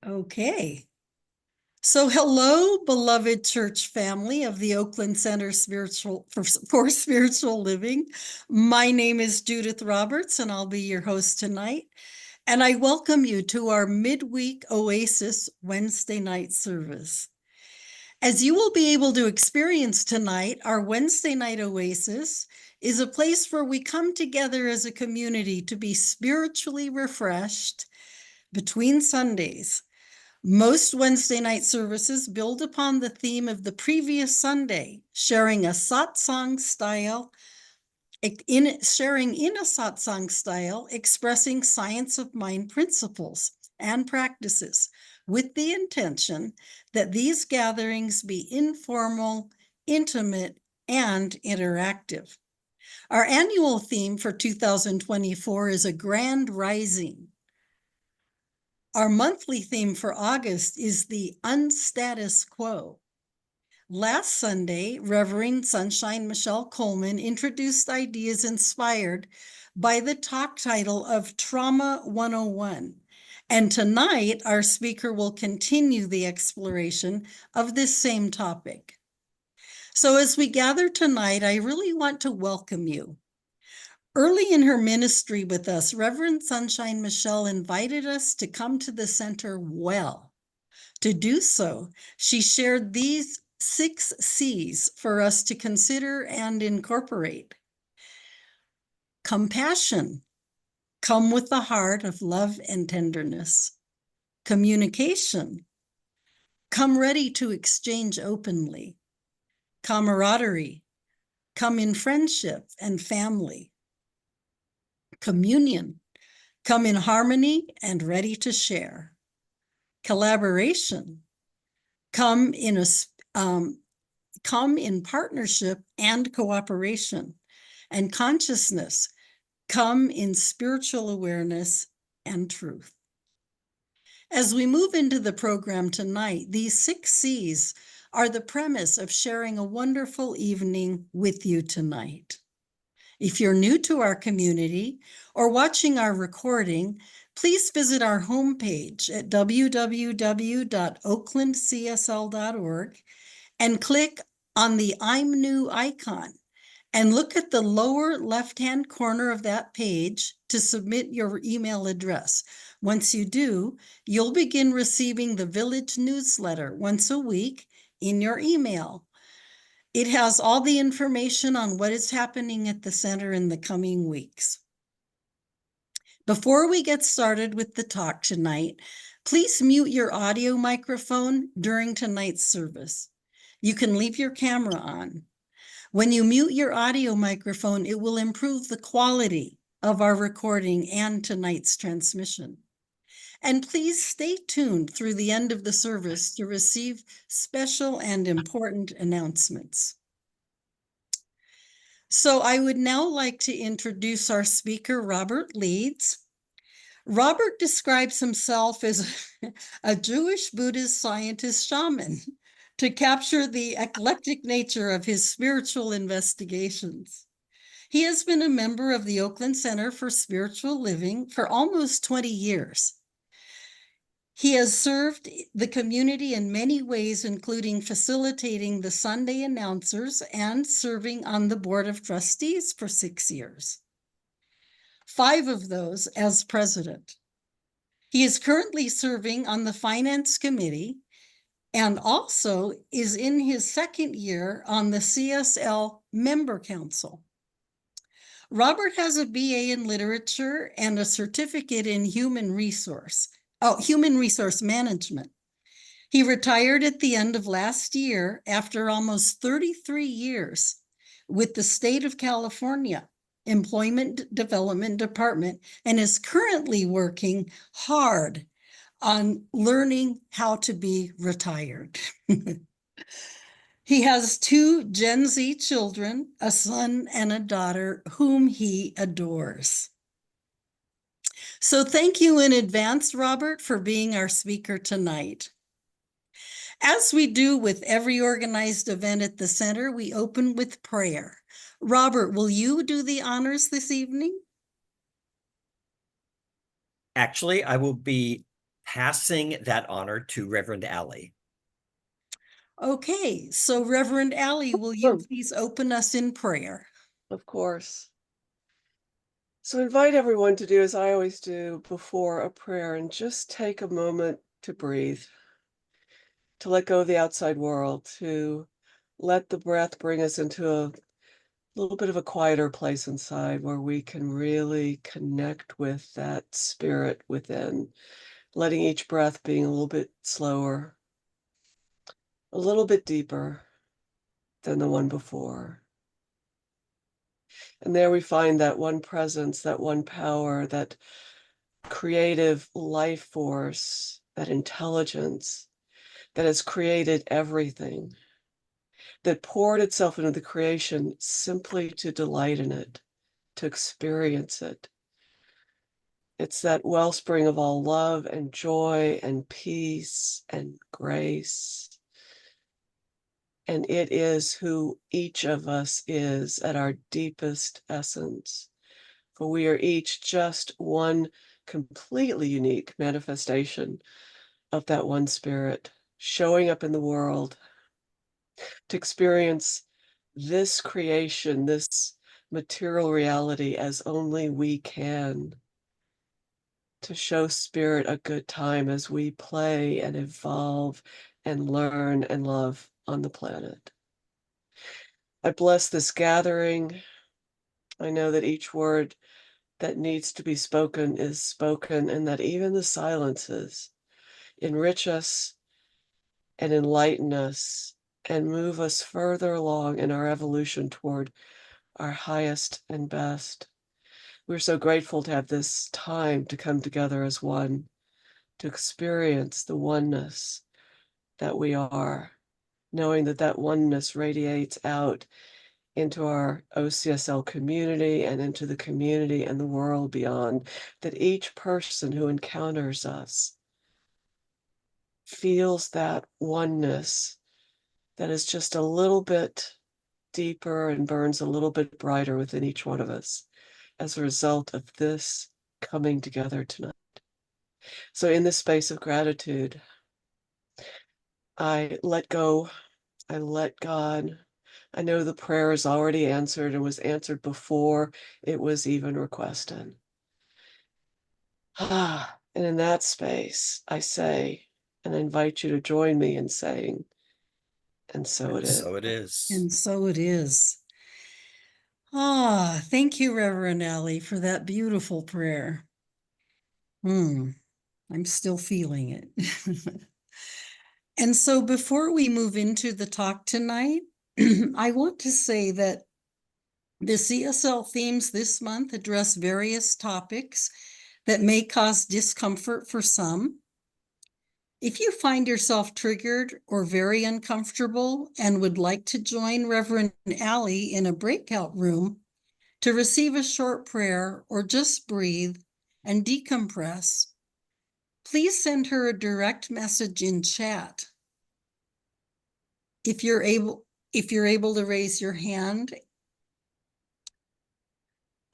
Okay. So hello, beloved church family of the Oakland Center for Spiritual Living. My name is Judith Roberts, and I'll be your host tonight. And I welcome you to our midweek Oasis Wednesday night service. As you will be able to experience tonight, our Wednesday night Oasis is a place where we come together as a community to be spiritually refreshed between Sundays. Most Wednesday night services build upon the theme of the previous Sunday, sharing in a satsang style, expressing science of mind principles and practices, with the intention that these gatherings be informal, intimate, and interactive. Our annual theme for 2024 is a grand rising. Our monthly theme for August is the unstatus quo. Last Sunday, Reverend Sunshine Michelle Coleman introduced ideas inspired by the talk title of Trauma 101. And tonight, our speaker will continue the exploration of this same topic. So as we gather tonight, I really want to welcome you. Early in her ministry with us, Reverend Sunshine Michelle invited us to come to the center well. To do so, she shared these 6 C's for us to consider and incorporate. Compassion, come with the heart of love and tenderness. Communication, come ready to exchange openly. Camaraderie, come in friendship and family. Communion, come in harmony and ready to share. Collaboration, come in partnership and cooperation. And consciousness, come in spiritual awareness and truth. As we move into the program tonight, these 6 C's are the premise of sharing a wonderful evening with you tonight. If you're new to our community or watching our recording, please visit our homepage at www.oaklandcsl.org and click on the I'm New icon and look at the lower left-hand corner of that page to submit your email address. Once you do, you'll begin receiving the Village newsletter once a week in your email. It has all the information on what is happening at the center in the coming weeks. Before we get started with the talk tonight, please mute your audio microphone during tonight's service. You can leave your camera on. When you mute your audio microphone, it will improve the quality of our recording and tonight's transmission. And please stay tuned through the end of the service to receive special and important announcements. So I would now like to introduce our speaker, Robert Leeds. Robert describes himself as a Jewish Buddhist scientist shaman to capture the eclectic nature of his spiritual investigations. He has been a member of the Oakland Center for Spiritual Living for almost 20 years. He has served the community in many ways, including facilitating the Sunday announcers and serving on the Board of Trustees for 6 years, 5 of those as president. He is currently serving on the Finance Committee and also is in his 2nd year on the CSL Member Council. Robert has a BA in Literature and a certificate in Human Resource Management. He retired at the end of last year after almost 33 years with the state of California Employment Development Department and is currently working hard on learning how to be retired. He has 2 Gen Z children, a son and a daughter, whom he adores. So thank you in advance, Robert, for being our speaker tonight. As we do with every organized event at the center, we open with prayer. Robert, will you do the honors this evening? Actually, I will be passing that honor to Reverend Alley. Okay, so Reverend Alley, will you please open us in prayer? Of course. So invite everyone to do as I always do before a prayer and just take a moment to breathe, to let go of the outside world, to let the breath bring us into a little bit of a quieter place inside where we can really connect with that spirit within, letting each breath being a little bit slower, a little bit deeper than the one before. And there we find that one presence, that one power, that creative life force, that intelligence that has created everything, that poured itself into the creation simply to delight in it, to experience it. It's that wellspring of all love and joy and peace and grace. And it is who each of us is at our deepest essence. For we are each just one completely unique manifestation of that one spirit showing up in the world to experience this creation, this material reality as only we can, to show spirit a good time as we play and evolve and learn and love on the planet. I bless this gathering. I know that each word that needs to be spoken is spoken, and that even the silences enrich us and enlighten us and move us further along in our evolution toward our highest and best. We're so grateful to have this time to come together as one, to experience the oneness that we are, knowing that that oneness radiates out into our OCSL community and into the community and the world beyond, that each person who encounters us feels that oneness that is just a little bit deeper and burns a little bit brighter within each one of us as a result of this coming together tonight. So in this space of gratitude, I let go, I let God. I know the prayer is already answered and was answered before it was even requested. And in that space, I say, and I invite you to join me in saying, and so it is. So it is. And so it is. Ah, thank you, Reverend Alley, for that beautiful prayer. I'm still feeling it. And so before we move into the talk tonight, I want to say that the CSL themes this month address various topics that may cause discomfort for some. If you find yourself triggered or very uncomfortable and would like to join Reverend Alley in a breakout room to receive a short prayer or just breathe and decompress, please send her a direct message in chat. If you're able to raise your hand,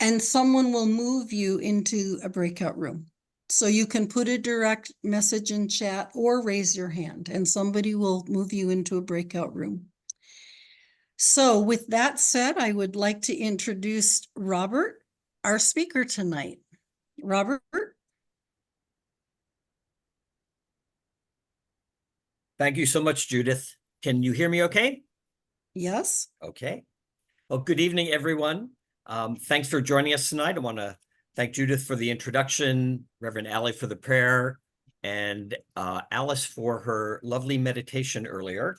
and someone will move you into a breakout room. So you can put a direct message in chat or raise your hand, and somebody will move you into a breakout room. So with that said, I would like to introduce Robert, our speaker tonight. Robert? Thank you so much, Judith. Can you hear me okay? Yes. Okay. Well, good evening, everyone. Thanks for joining us tonight. I want to thank Judith for the introduction, Reverend Alley for the prayer, and Alice for her lovely meditation earlier.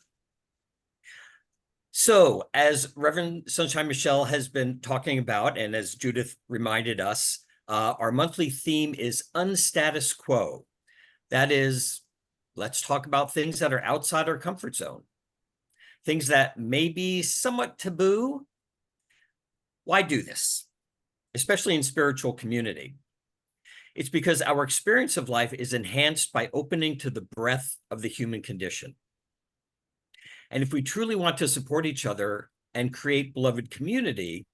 So, as Reverend Sunshine Michelle has been talking about, and as Judith reminded us, our monthly theme is unstatus quo. That is, let's talk about things that are outside our comfort zone, things that may be somewhat taboo. Why do this, especially in spiritual community? It's because our experience of life is enhanced by opening to the breadth of the human condition. And if we truly want to support each other and create beloved community,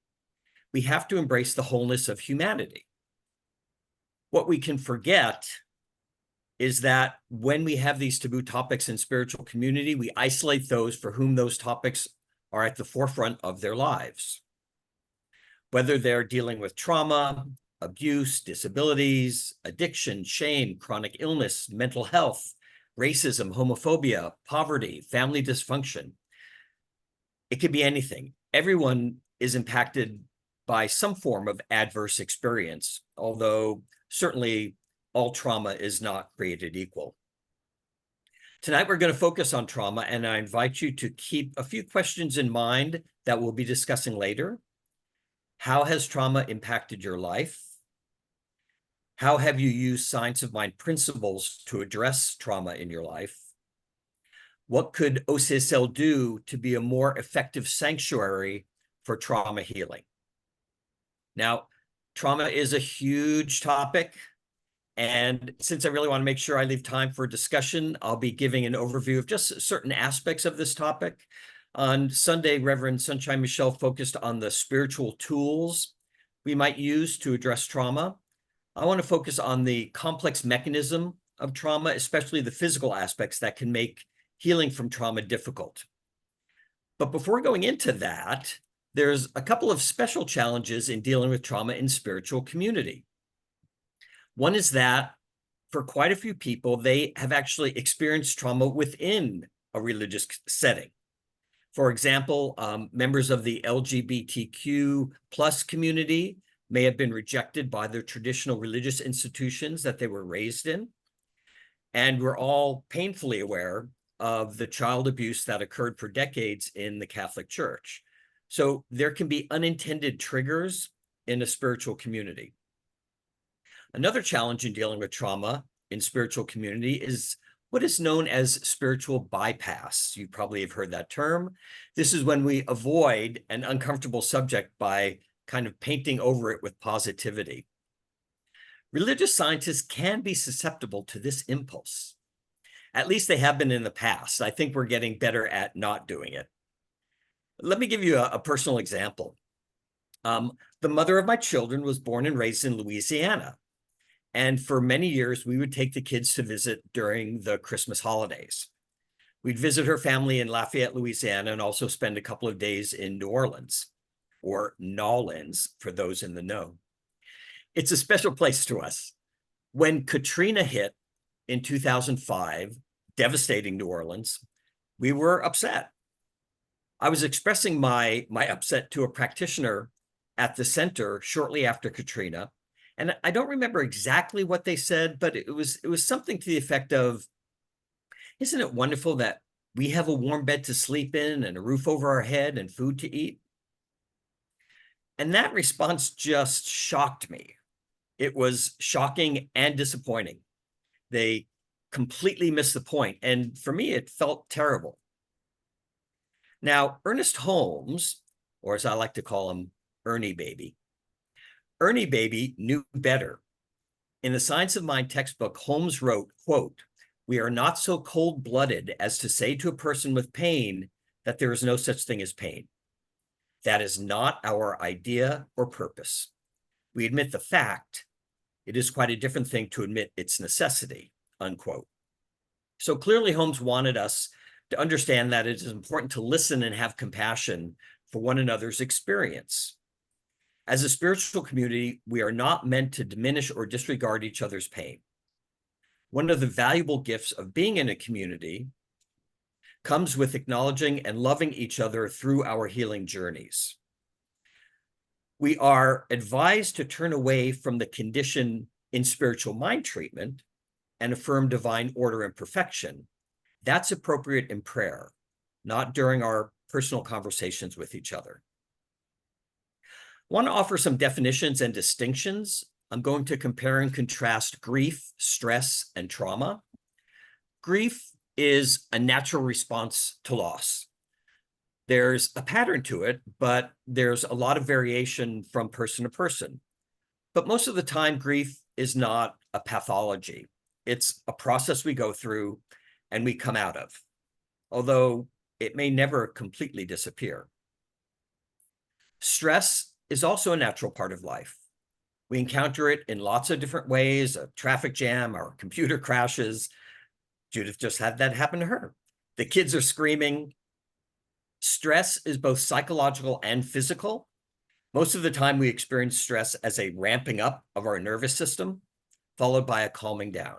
we have to embrace the wholeness of humanity. What we can forget is that when we have these taboo topics in spiritual community, we isolate those for whom those topics are at the forefront of their lives. Whether they're dealing with trauma, abuse, disabilities, addiction, shame, chronic illness, mental health, racism, homophobia, poverty, family dysfunction. It could be anything. Everyone is impacted by some form of adverse experience, although certainly all trauma is not created equal. Tonight, we're going to focus on trauma, and I invite you to keep a few questions in mind that we'll be discussing later. How has trauma impacted your life? How have you used science of mind principles to address trauma in your life? What could OCSL do to be a more effective sanctuary for trauma healing? Now, trauma is a huge topic, and since I really want to make sure I leave time for discussion, I'll be giving an overview of just certain aspects of this topic. On Sunday, Reverend Sunshine Michelle focused on the spiritual tools we might use to address trauma. I want to focus on the complex mechanism of trauma, especially the physical aspects that can make healing from trauma difficult. But before going into that, there's a couple of special challenges in dealing with trauma in spiritual community. One is that for quite a few people, they have actually experienced trauma within a religious setting. For example, members of the LGBTQ plus community may have been rejected by their traditional religious institutions that they were raised in. And we're all painfully aware of the child abuse that occurred for decades in the Catholic Church. So there can be unintended triggers in a spiritual community. Another challenge in dealing with trauma in spiritual community is what is known as spiritual bypass. You probably have heard that term. This is when we avoid an uncomfortable subject by kind of painting over it with positivity. Religious scientists can be susceptible to this impulse. At least they have been in the past. I think we're getting better at not doing it. Let me give you a personal example. The mother of my children was born and raised in Louisiana. And for many years, we would take the kids to visit during the Christmas holidays. We'd visit her family in Lafayette, Louisiana, and also spend a couple of days in New Orleans, or Nolans for those in the know. It's a special place to us. When Katrina hit in 2005, devastating New Orleans, we were upset. I was expressing my upset to a practitioner at the center shortly after Katrina. And I don't remember exactly what they said, but it was something to the effect of, isn't it wonderful that we have a warm bed to sleep in and a roof over our head and food to eat? And that response just shocked me. It was shocking and disappointing. They completely missed the point. And for me, it felt terrible. Now, Ernest Holmes, or as I like to call him, Ernie Baby, Ernie Baby knew better. In the Science of Mind textbook, Holmes wrote, quote, "We are not so cold-blooded as to say to a person with pain that there is no such thing as pain. That is not our idea or purpose. We admit the fact. It is quite a different thing to admit its necessity," unquote. So clearly Holmes wanted us to understand that it is important to listen and have compassion for one another's experience. As a spiritual community, we are not meant to diminish or disregard each other's pain. One of the valuable gifts of being in a community comes with acknowledging and loving each other through our healing journeys. We are advised to turn away from the condition in spiritual mind treatment and affirm divine order and perfection. That's appropriate in prayer, not during our personal conversations with each other. I want to offer some definitions and distinctions. I'm going to compare and contrast grief, stress, and trauma. Grief is a natural response to loss. There's a pattern to it, but there's a lot of variation from person to person. But most of the time, grief is not a pathology. It's a process we go through and we come out of, although it may never completely disappear. Stress is also a natural part of life. We encounter it in lots of different ways, a traffic jam or computer crashes. Judith just had that happen to her. The kids are screaming. Stress is both psychological and physical. Most of the time we experience stress as a ramping up of our nervous system, followed by a calming down.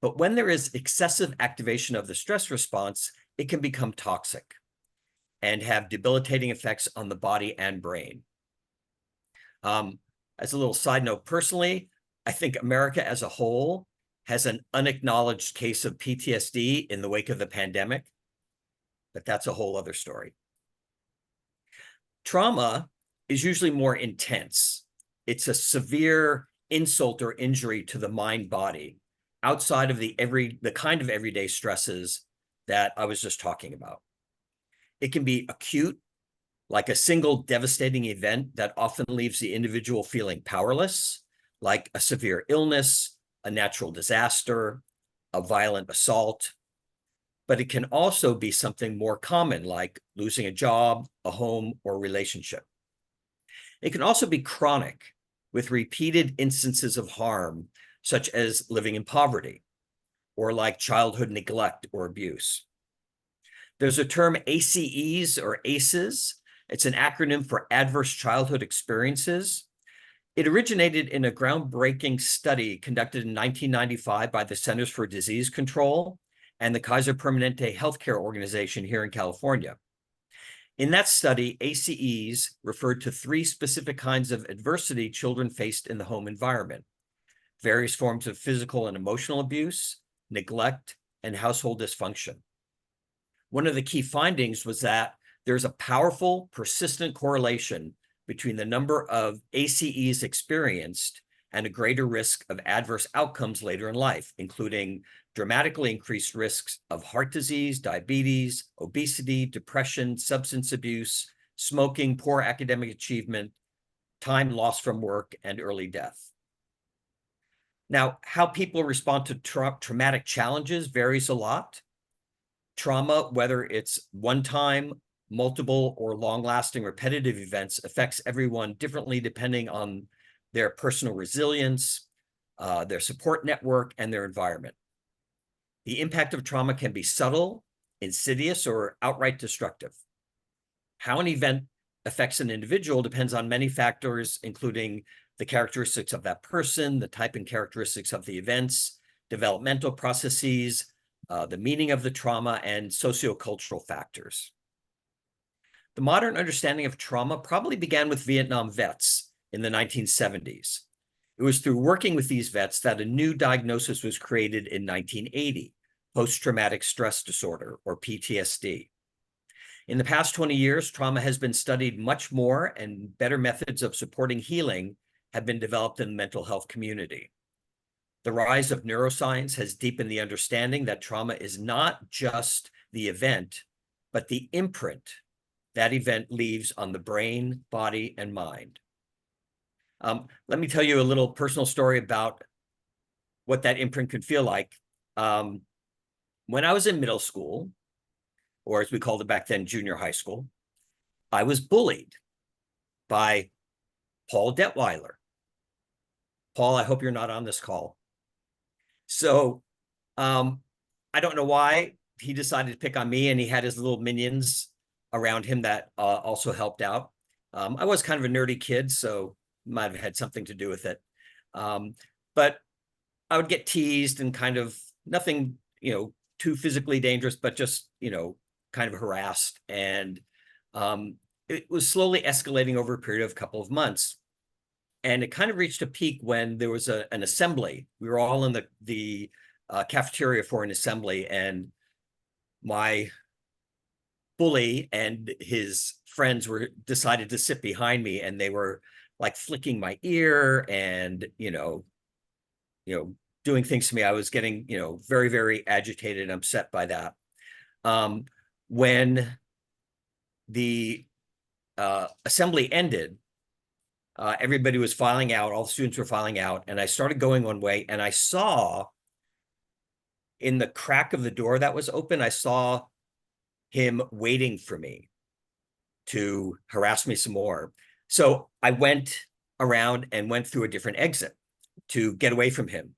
But when there is excessive activation of the stress response, it can become toxic and have debilitating effects on the body and brain. As a little side note, personally, I think America as a whole has an unacknowledged case of PTSD in the wake of the pandemic, but that's a whole other story. Trauma is usually more intense. It's a severe insult or injury to the mind body outside of the kind of everyday stresses that I was just talking about. It can be acute, like a single devastating event that often leaves the individual feeling powerless, like a severe illness, a natural disaster, a violent assault. But it can also be something more common, like losing a job, a home, or relationship. It can also be chronic, with repeated instances of harm, such as living in poverty, or like childhood neglect or abuse. There's a term ACEs or ACEs. It's an acronym for Adverse Childhood Experiences. It originated in a groundbreaking study conducted in 1995 by the Centers for Disease Control and the Kaiser Permanente Healthcare Organization here in California. In that study, ACEs referred to 3 specific kinds of adversity children faced in the home environment: various forms of physical and emotional abuse, neglect, and household dysfunction. One of the key findings was that there's a powerful, persistent correlation between the number of ACEs experienced and a greater risk of adverse outcomes later in life, including dramatically increased risks of heart disease, diabetes, obesity, depression, substance abuse, smoking, poor academic achievement, time lost from work, and early death. Now, how people respond to traumatic challenges varies a lot. Trauma, whether it's one-time, multiple, or long-lasting repetitive events, affects everyone differently depending on their personal resilience, their support network, and their environment. The impact of trauma can be subtle, insidious, or outright destructive. How an event affects an individual depends on many factors, including the characteristics of that person, the type and characteristics of the events, developmental processes, the meaning of the trauma, and sociocultural factors. The modern understanding of trauma probably began with Vietnam vets in the 1970s. It was through working with these vets that a new diagnosis was created in 1980, post-traumatic stress disorder, or PTSD. In the past 20 years, trauma has been studied much more, and better methods of supporting healing have been developed in the mental health community. The rise of neuroscience has deepened the understanding that trauma is not just the event, but the imprint that event leaves on the brain, body, and mind. Let me tell you a little personal story about what that imprint could feel like. When I was in middle school, or as we called it back then, junior high school, I was bullied by Paul Detweiler. Paul, I hope you're not on this call. So I don't know why he decided to pick on me, and he had his little minions around him that also helped out. I was kind of a nerdy kid, so might have had something to do with it. But I would get teased and kind of nothing, too physically dangerous, but just, kind of harassed. And it was slowly escalating over a period of a couple of months. And it kind of reached a peak when there was an assembly. We were all in the cafeteria for an assembly, and my bully and his friends decided to sit behind me, and they were like flicking my ear and, doing things to me. I was getting, very, very agitated and upset by that. When the assembly ended, everybody was filing out, all the students were filing out, and I started going one way, and I saw in the crack of the door that was open, I saw him waiting for me to harass me some more. So I went around and went through a different exit to get away from him.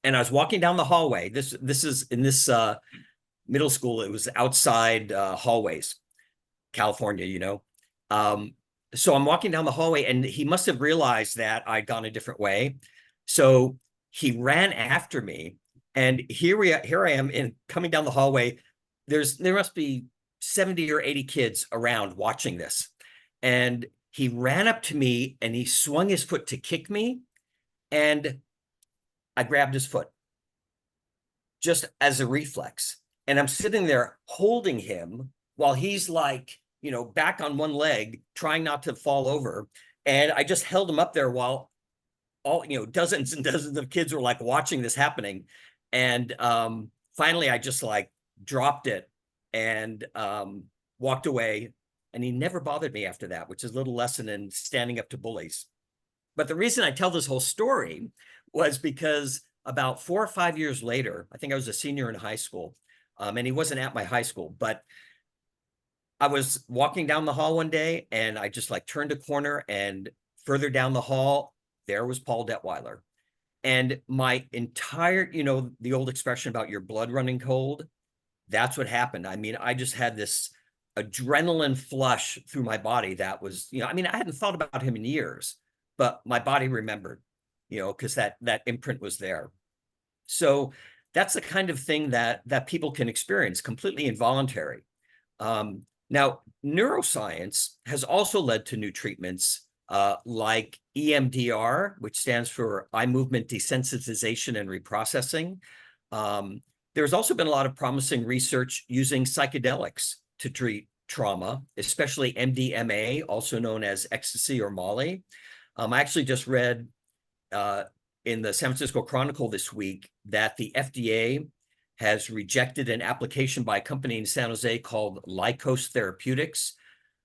And I was walking down the hallway. This is in this middle school. It was outside hallways, California, you know. So I'm walking down the hallway, and he must have realized that I'd gone a different way. So he ran after me, and here I am coming down the hallway. There must be 70 or 80 kids around watching this. And he ran up to me and he swung his foot to kick me, and I grabbed his foot just as a reflex. And I'm sitting there holding him while he's like, you know, back on one leg, trying not to fall over. And I just held him up there while all, you know, dozens and dozens of kids were like watching this happening. And finally, I just like dropped it and walked away. And he never bothered me after that, which is a little lesson in standing up to bullies. But the reason I tell this whole story was because about 4 or 5 years later, I think I was a senior in high school, and he wasn't at my high school, but I was walking down the hall one day, and I just like turned a corner, and further down the hall, there was Paul Detweiler. And my entire, you know, the old expression about your blood running cold, that's what happened. I mean, I just had this adrenaline flush through my body that was, you know, I mean, I hadn't thought about him in years, but my body remembered, you know, because that imprint was there. So that's the kind of thing that people can experience, completely involuntary. Now, neuroscience has also led to new treatments like EMDR, which stands for eye movement desensitization and reprocessing. There's also been a lot of promising research using psychedelics to treat trauma, especially MDMA, also known as ecstasy or Molly. I actually just read in the San Francisco Chronicle this week that the FDA has rejected an application by a company in San Jose called Lykos Therapeutics,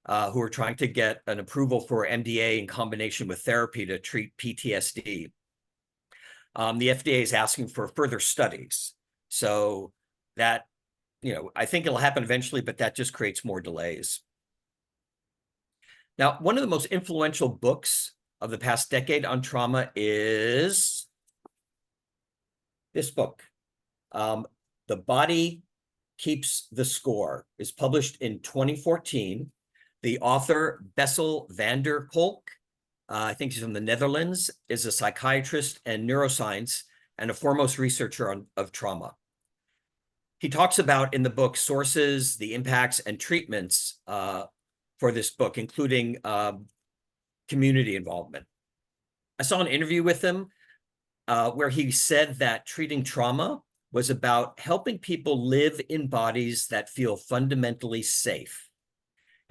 who are trying to get an approval for MDA in combination with therapy to treat PTSD. The FDA is asking for further studies. So that, you know, I think it'll happen eventually, but that just creates more delays. Now, one of the most influential books of the past decade on trauma is this book. The Body Keeps the Score is published in 2014. The author, Bessel van der Kolk, I think he's from the Netherlands, is a psychiatrist and neuroscience and a foremost researcher of trauma. He talks about in the book sources, the impacts, and treatments for this book, including community involvement. I saw an interview with him where he said that treating trauma was about helping people live in bodies that feel fundamentally safe.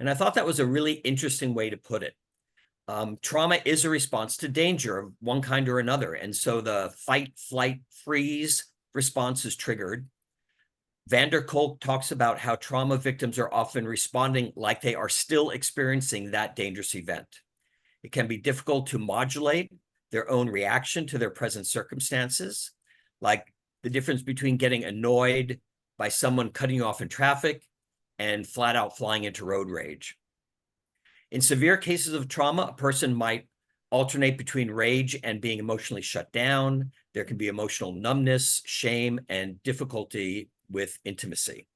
And I thought that was a really interesting way to put it. Trauma is a response to danger of one kind or another. And so the fight, flight, freeze response is triggered. Van der Kolk talks about how trauma victims are often responding like they are still experiencing that dangerous event. It can be difficult to modulate their own reaction to their present circumstances, like the difference between getting annoyed by someone cutting you off in traffic and flat out flying into road rage. In severe cases of trauma, a person might alternate between rage and being emotionally shut down. There can be emotional numbness, shame, and difficulty with intimacy.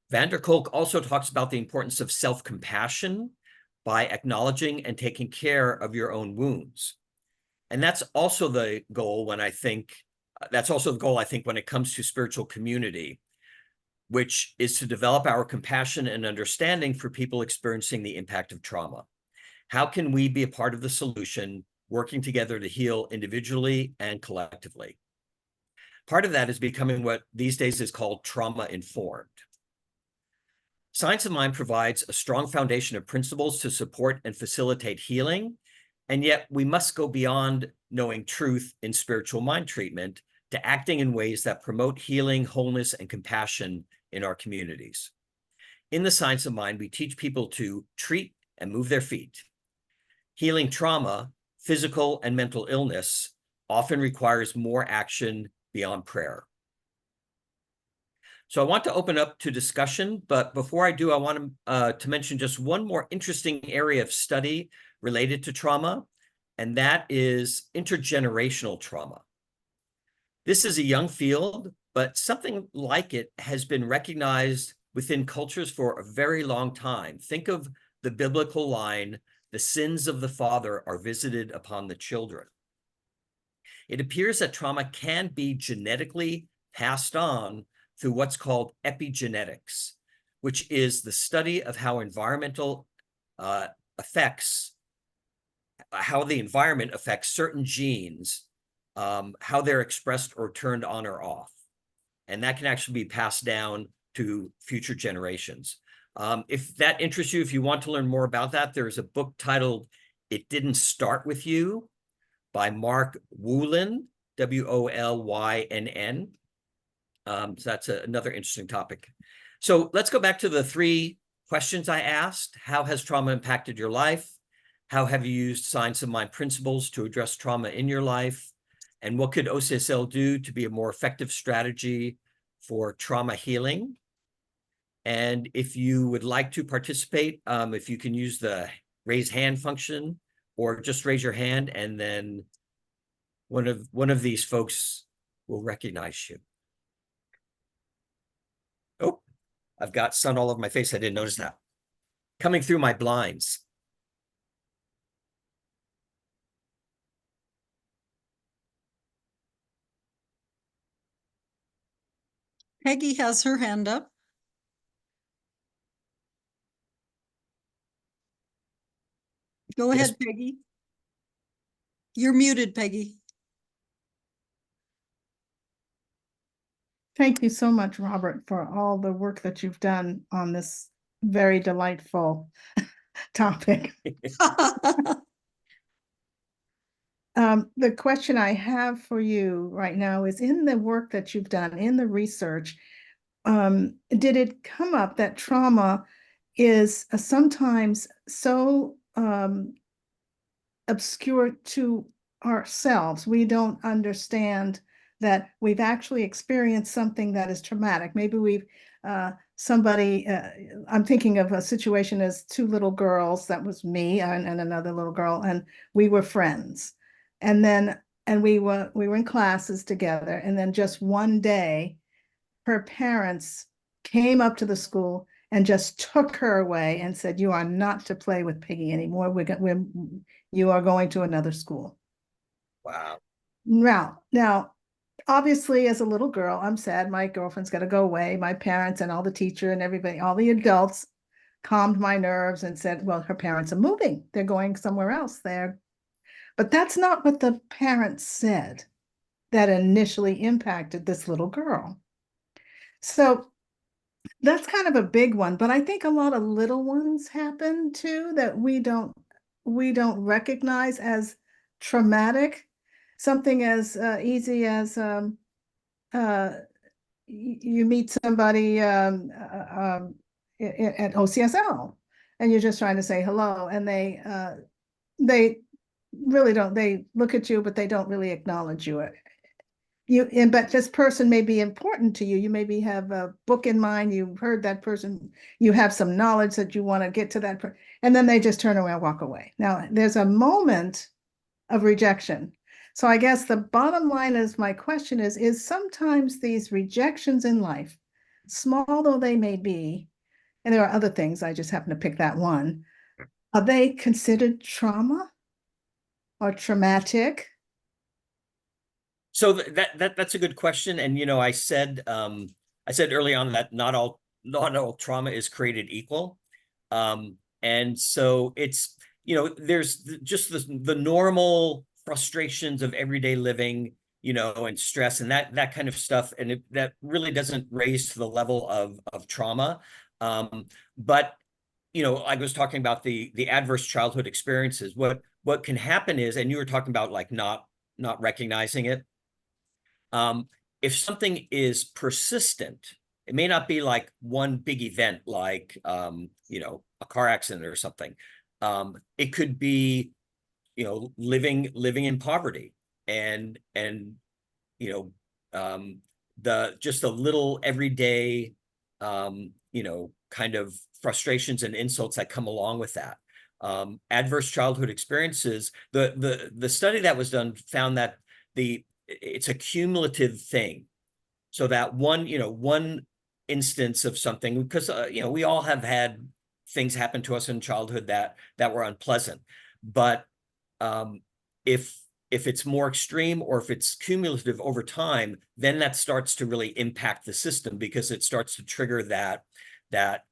Van der Kolk also talks about the importance of self-compassion by acknowledging and taking care of your own wounds. And that's also the goal when I think when it comes to spiritual community, which is to develop our compassion and understanding for people experiencing the impact of trauma. How can we be a part of the solution, working together to heal individually and collectively? Part of that is becoming what these days is called trauma-informed. Science of Mind provides a strong foundation of principles to support and facilitate healing, and yet we must go beyond knowing truth in spiritual mind treatment to acting in ways that promote healing, wholeness, and compassion in our communities. In the Science of Mind, we teach people to treat and move their feet. Healing trauma, physical and mental illness, often requires more action beyond prayer. So I want to open up to discussion, but before I do, I want to mention just one more interesting area of study related to trauma, and that is intergenerational trauma. This is a young field, but something like it has been recognized within cultures for a very long time. Think of the biblical line, "The sins of the father are visited upon the children." It appears that trauma can be genetically passed on through what's called epigenetics, which is the study of how environmental effects, how the environment affects certain genes, how they're expressed or turned on or off. And that can actually be passed down to future generations. If that interests you, if you want to learn more about that, there's a book titled "It Didn't Start With You" by Mark Wolynn, Wolynn. So that's another interesting topic. So let's go back to the 3 questions I asked. How has trauma impacted your life? How have you used science of mind principles to address trauma in your life? And what could OCSL do to be a more effective strategy for trauma healing? And if you would like to participate, if you can use the raise hand function, or just raise your hand, and then one of these folks will recognize you. Oh, I've got sun all over my face. I didn't notice that. Coming through my blinds. Peggy has her hand up. Go Yes. ahead, Peggy. You're muted, Peggy. Thank you so much, Robert, for all the work that you've done on this very delightful topic. The question I have for you right now is, in the work that you've done, in the research, did it come up that trauma is sometimes so obscure to ourselves? We don't understand that we've actually experienced something that is traumatic. Maybe we've I'm thinking of a situation as 2 little girls. That was me and another little girl, and we were friends. And then we were in classes together, and then just one day her parents came up to the school and just took her away and said, "You are not to play with Piggy anymore. You are going to another school." Wow. Now, obviously, as a little girl, I'm sad. My girlfriend's got to go away. My parents and all the teacher and everybody, all the adults, calmed my nerves and said, "Well, her parents are moving. They're going somewhere else there." But that's not what the parents said that initially impacted this little girl. So that's kind of a big one, but I think a lot of little ones happen too that we don't recognize as traumatic. Something as easy as you meet somebody at OCSL, and you're just trying to say hello, and they really don't. They look at you, but they don't really acknowledge you. But this person may be important to you. You maybe have a book in mind. You've heard that person. You have some knowledge that you want to get to that person, and then they just turn around and walk away. Now, there's a moment of rejection. So I guess the bottom line is, my question is sometimes these rejections in life, small though they may be, and there are other things, I just happen to pick that one, are they considered trauma or traumatic? So that's a good question. And I said early on that not all trauma is created equal. And so it's, there's just the normal frustrations of everyday living, and stress and that kind of stuff. And that really doesn't raise to the level of trauma. But I was talking about the adverse childhood experiences. What can happen is, and you were talking about like not recognizing it. If something is persistent, it may not be like one big event, like a car accident or something. It could be living in poverty, and just a little everyday kind of frustrations and insults that come along with that. adverse childhood experiences, the study that was done found that it's a cumulative thing. So that one instance of something, because we all have had things happen to us in childhood that were unpleasant, but if it's more extreme or if it's cumulative over time, then that starts to really impact the system, because it starts to trigger that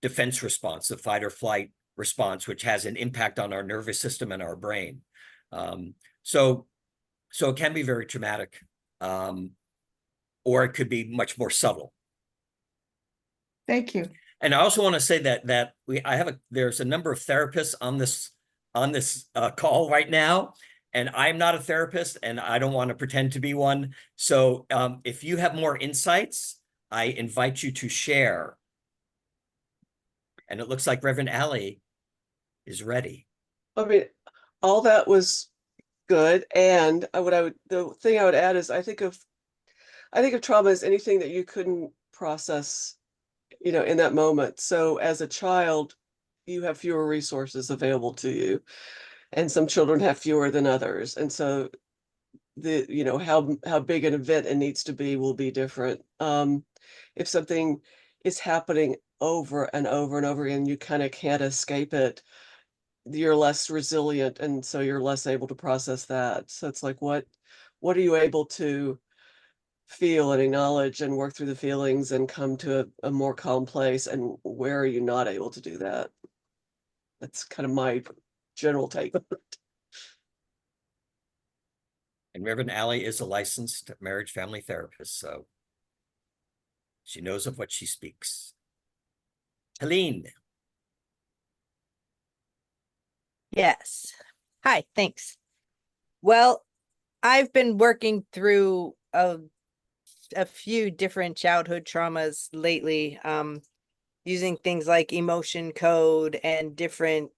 defense response, the fight or flight response, which has an impact on our nervous system and our brain. So it can be very traumatic, or it could be much more subtle. Thank you. And I also want to say that there's a number of therapists on this call right now, and I'm not a therapist, and I don't want to pretend to be one. So if you have more insights, I invite you to share. And it looks like Reverend Alley is ready. I mean, all that was good. And the thing I would add is I think of trauma as anything that you couldn't process, in that moment. So as a child, you have fewer resources available to you, and some children have fewer than others. And so how big an event it needs to be will be different. If something is happening over and over and over again, you kind of can't escape it, you're less resilient, and so you're less able to process that. So it's like, what are you able to feel and acknowledge and work through the feelings and come to a more calm place, and where are you not able to do that? That's kind of my general take on it. And Reverend Alley is a licensed marriage family therapist, so she knows of what she speaks. Helene. Yes. Hi, thanks. Well, I've been working through a few different childhood traumas lately, using things like emotion code and different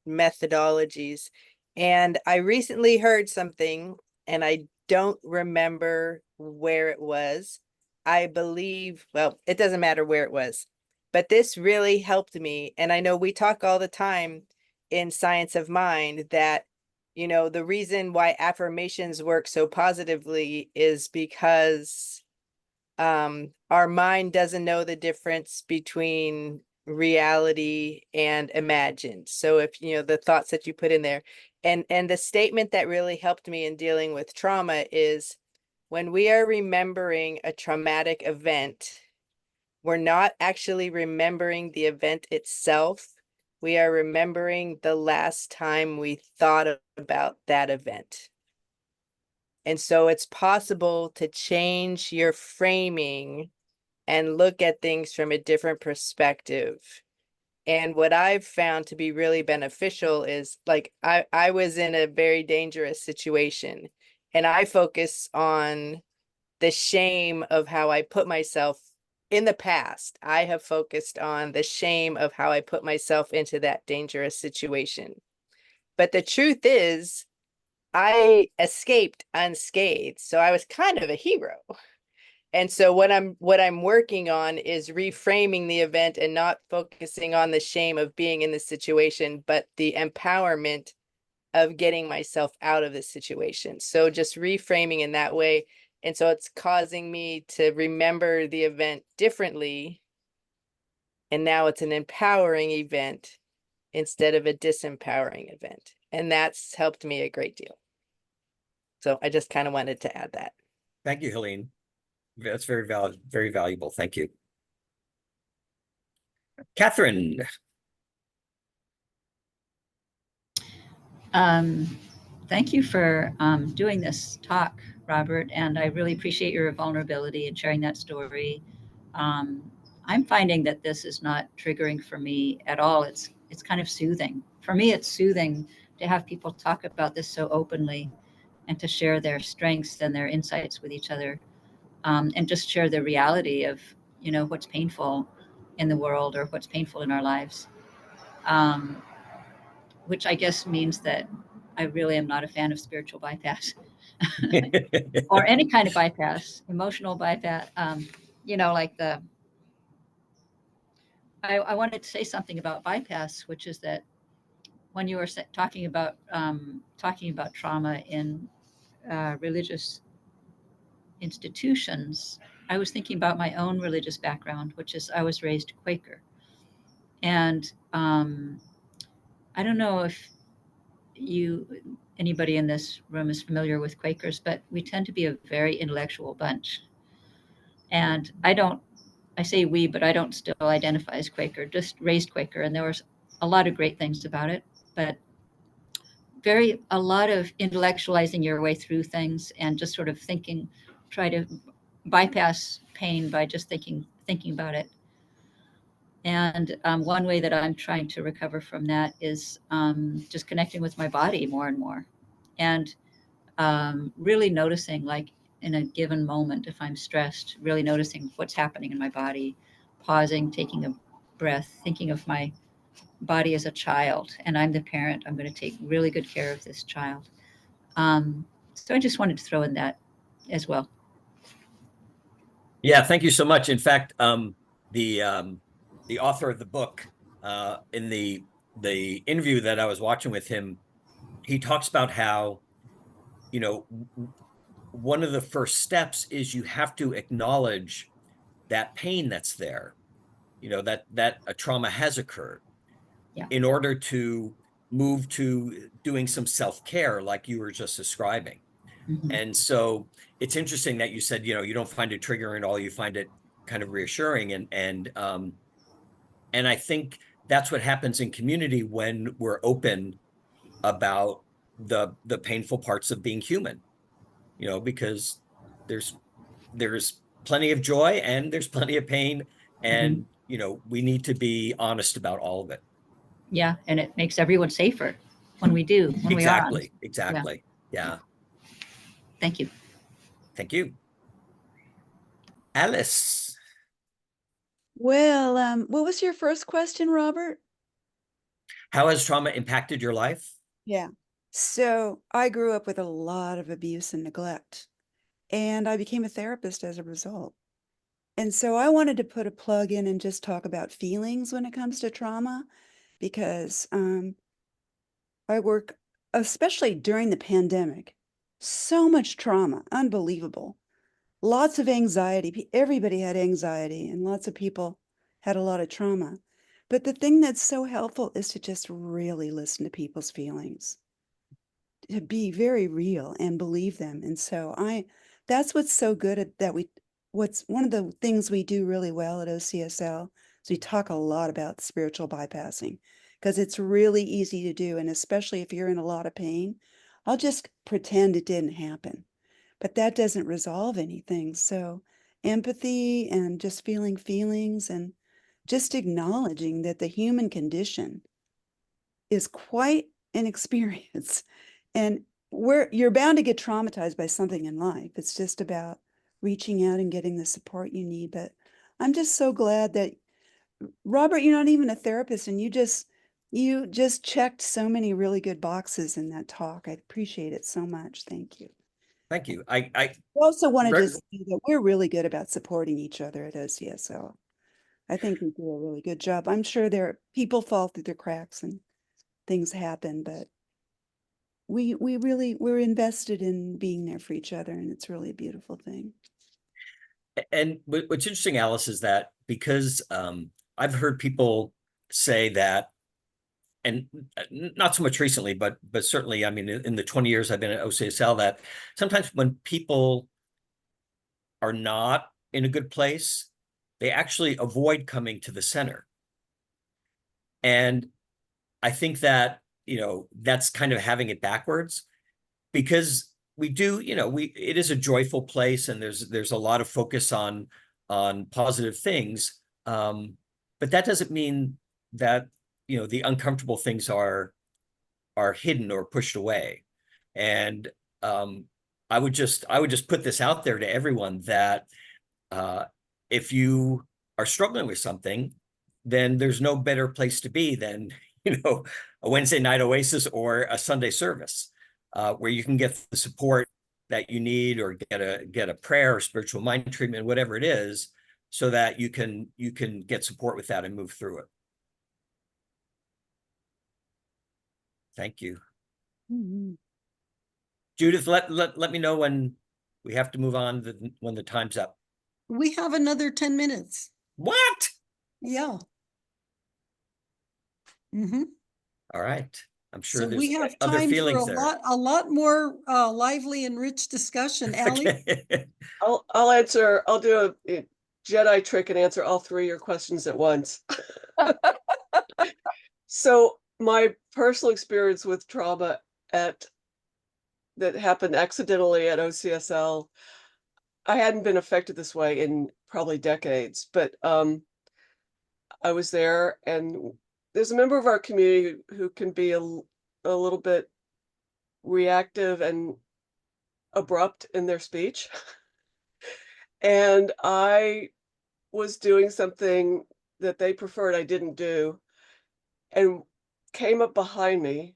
methodologies. And I recently heard something, and I don't remember where it was. I believe, well, it doesn't matter where it was, but this really helped me. And I know we talk all the time in Science of Mind that, the reason why affirmations work so positively is because our mind doesn't know the difference between reality and imagined. So if the thoughts that you put in there, and the statement that really helped me in dealing with trauma is, when we are remembering a traumatic event, we're not actually remembering the event itself. We are remembering the last time we thought about that event. And so it's possible to change your framing and look at things from a different perspective. And what I've found to be really beneficial is, like, I was in a very dangerous situation, and I focus on the shame of how I put myself in the past. I have focused on the shame of how I put myself into that dangerous situation. But the truth is, I escaped unscathed. So I was kind of a hero. And so what I'm working on is reframing the event and not focusing on the shame of being in this situation, but the empowerment of getting myself out of this situation. So just reframing in that way. And so it's causing me to remember the event differently. And now it's an empowering event instead of a disempowering event. And that's helped me a great deal. So I just kind of wanted to add that. Thank you, Helene. That's very valuable. Thank you. Catherine. Thank you for doing this talk, Robert, and I really appreciate your vulnerability and sharing that story. I'm finding that this is not triggering for me at all. It's kind of soothing. For me, it's soothing to have people talk about this so openly and to share their strengths and their insights with each other, and just share the reality of, what's painful in the world or what's painful in our lives, which I guess means that I really am not a fan of spiritual bypass or any kind of bypass, emotional bypass. Like I wanted to say something about bypass, which is that when you were talking about trauma in religious institutions, I was thinking about my own religious background, which is I was raised Quaker. And I don't know if anybody in this room is familiar with Quakers, but we tend to be a very intellectual bunch. And I say we, but I don't still identify as Quaker, just raised Quaker. And there was a lot of great things about it, but a lot of intellectualizing your way through things and just sort of try to bypass pain by just thinking about it. And one way that I'm trying to recover from that is just connecting with my body more and more, and really noticing, like in a given moment, if I'm stressed, really noticing what's happening in my body, pausing, taking a breath, thinking of my body as a child, and I'm the parent. I'm going to take really good care of this child. So I just wanted to throw in that as well. Yeah, thank you so much. In fact, the author of the book, in the interview that I was watching with him, he talks about how, you know, one of the first steps is you have to acknowledge that pain that's there, you know, that a trauma has occurred, Yeah. in order to move to doing some self-care like you were just describing. Mhm. And so it's interesting that you said, you know, you don't find it triggering at all, you find it kind of reassuring. And I think that's what happens in community when we're open about the painful parts of being human, you know, because there's plenty of joy and there's plenty of pain, and you know, we need to be honest about all of it. Yeah, and it makes everyone safer when we are honest. Exactly. Yeah. Thank you. Thank you. Alice. Well, what was your first question, Robert? How has trauma impacted your life? Yeah. So I grew up with a lot of abuse and neglect, and I became a therapist as a result. And so I wanted to put a plug in and just talk about feelings when it comes to trauma, because I work, especially during the pandemic, so much trauma, unbelievable. Lots of anxiety. Everybody had anxiety, and lots of people had a lot of trauma. But the thing that's so helpful is to just really listen to people's feelings, to be very real and believe them. And so that's what's so good at that what's one of the things we do really well at OCSL is we talk a lot about spiritual bypassing, because it's really easy to do. And especially if you're in a lot of pain, I'll just pretend it didn't happen. But that doesn't resolve anything. So empathy and just feeling feelings and just acknowledging that the human condition is quite an experience. And you're bound to get traumatized by something in life. It's just about reaching out and getting the support you need. But I'm just so glad that, Robert, you're not even a therapist, and you just checked so many really good boxes in that talk. I appreciate it so much. Thank you. Thank you. I also wanted to say that we're really good about supporting each other at OCSL. I think we do a really good job. I'm sure people fall through the cracks and things happen, but we're invested in being there for each other, and it's really a beautiful thing. And what's interesting, Alice, is that because I've heard people say that, and not so much recently, but certainly, I mean, in the 20 years I've been at OCSL, that sometimes when people are not in a good place, they actually avoid coming to the center. And I think that, you know, that's kind of having it backwards, because we do, you know, it is a joyful place, and there's a lot of focus on positive things. But that doesn't mean that, you know, the uncomfortable things are hidden or pushed away. And I would just put this out there to everyone that if you are struggling with something, then there's no better place to be than, you know, a Wednesday night oasis or a Sunday service, where you can get the support that you need, or get a prayer or spiritual mind treatment, whatever it is, so that you can get support with that and move through it. Thank you. Mhm. Judith, let me know when we have to move on, when the time's up. We have another 10 minutes. What? Yeah. Mm-hmm. All right. I'm sure So there's we have other time for feelings there. a lot more lively and rich discussion. Ally? Okay. I'll do a Jedi trick and answer all three of your questions at once. So my personal experience with trauma that happened accidentally at OCSL, I hadn't been affected this way in probably decades, but I was there, and there's a member of our community who can be a little bit reactive and abrupt in their speech. And I was doing something that they preferred I didn't do, and came up behind me,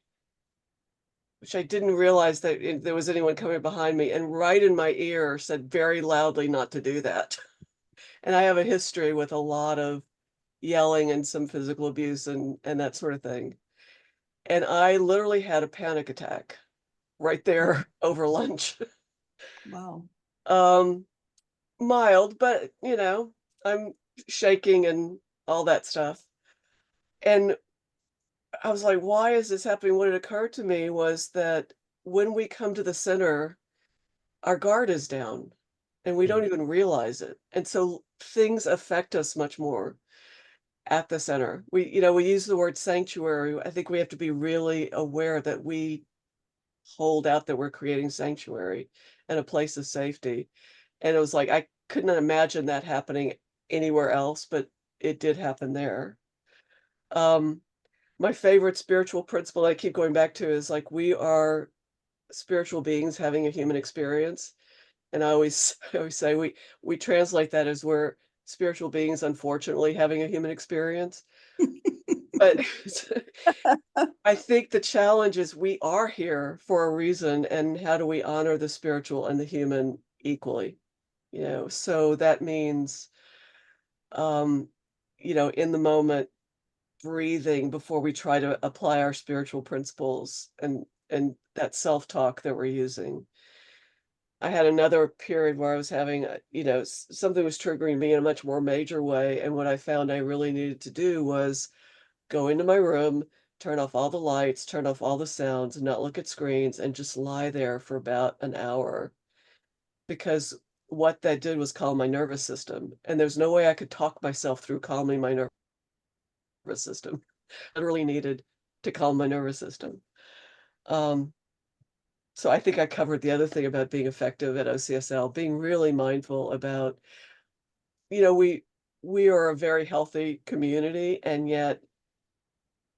which I didn't realize that there was anyone coming behind me, and right in my ear said very loudly not to do that. And I have a history with a lot of yelling and some physical abuse and that sort of thing. And I literally had a panic attack right there over lunch. Wow. Um, Mild, but I'm shaking and all that stuff. And I was like, why is this happening? What had occurred to me was that when we come to the center, our guard is down and we don't even realize it. And so things affect us much more at the center. We use the word sanctuary. I think we have to be really aware that we hold out that we're creating sanctuary and a place of safety. And it was like, I couldn't imagine that happening anywhere else, but it did happen there. My favorite spiritual principle I keep going back to is like, we are spiritual beings having a human experience. And I always say we translate that as we're spiritual beings, unfortunately, having a human experience. But I think the challenge is we are here for a reason, and how do we honor the spiritual and the human equally? So that means, um, in the moment, breathing before we try to apply our spiritual principles and that self-talk that we're using. I had another period where I was having, something was triggering me in a much more major way. And what I found I really needed to do was go into my room, turn off all the lights, turn off all the sounds, and not look at screens, and just lie there for about an hour. Because what that did was calm my nervous system. And there's no way I could talk myself through calming my nervous system. I really needed to calm my nervous system. Um, so I think I covered the other thing about being effective at OCSL, being really mindful about, we are a very healthy community, and yet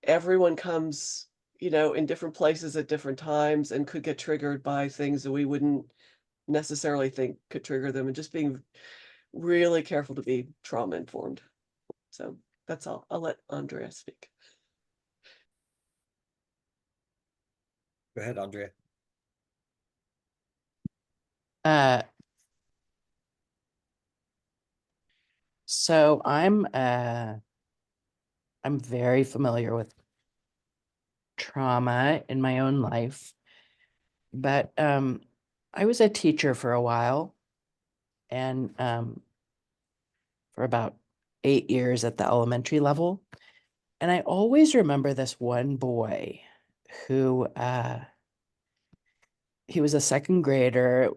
everyone comes, in different places at different times and could get triggered by things that we wouldn't necessarily think could trigger them, and just being really careful to be trauma informed. So that's all. I'll let Andrea speak. Go ahead, Andrea. So I'm very familiar with trauma in my own life, but I was a teacher for a while, and for about 8 years at the elementary level. And I always remember this one boy who he was a second grader.